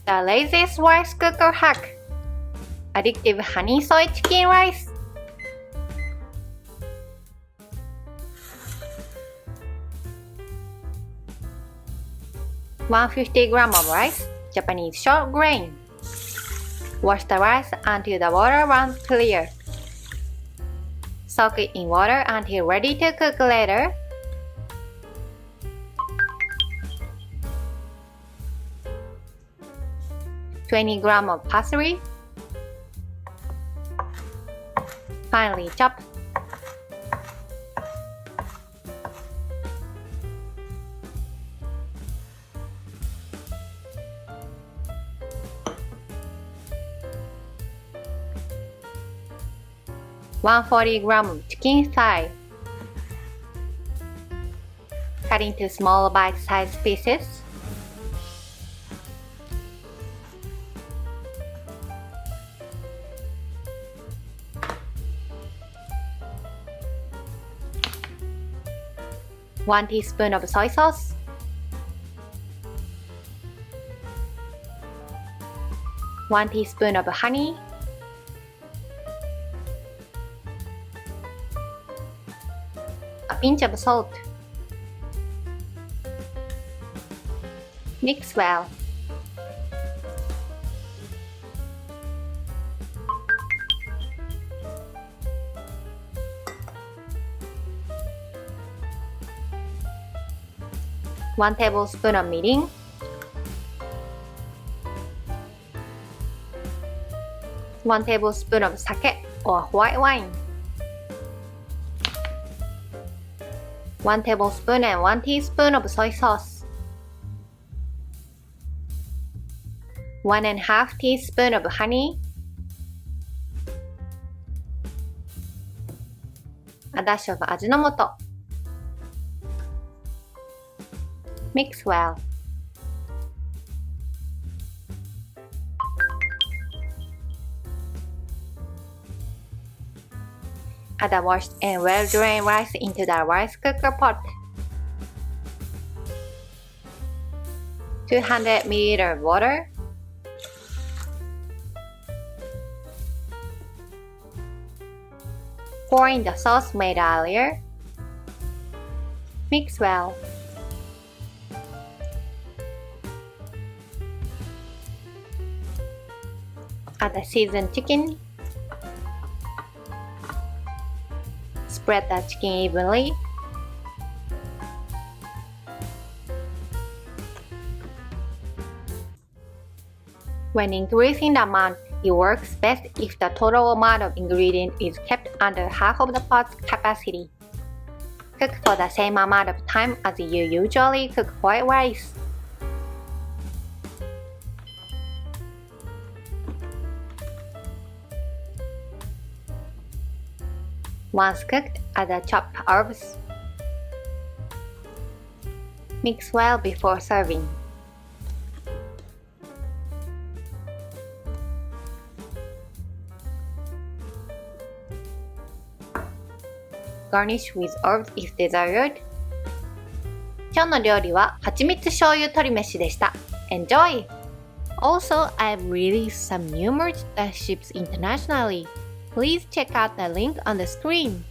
The laziest rice cooker hack. Addictive honey soy chicken rice. 150 grams of rice, Japanese short grain. Wash the rice until the water runs clear. Soak it in water until ready to cook later. $20 grams of parsley. Finely chopped. $140 grams chicken thigh. Cut into small bite-sized pieces. One teaspoon of soy sauce. One teaspoon of honey. A pinch of salt. Mix well. One tablespoon of mirin. One tablespoon of sake or white wine. 1 tablespoon and 1 teaspoon of soy sauce. 1.5 teaspoon of honey. A dash of ajinomoto. Mix well. Add the washed and well-drained rice into the rice cooker pot. 200 ml of water. Pour in the sauce made earlier. Mix well. Add the seasoned chicken. Spread the chicken evenly. When increasing the amount, it works best if the total amount of ingredient is kept under half of the pot's capacity. Cook for the same amount of time as you usually cook white rice. Once cooked, add the chopped herbs. Mix well before serving. Garnish with herbs if desired. 今日の料理は蜂蜜醤油鶏飯でした。Enjoy! Also, I've released some new merch that ships internationally. Please check out the link on the screen.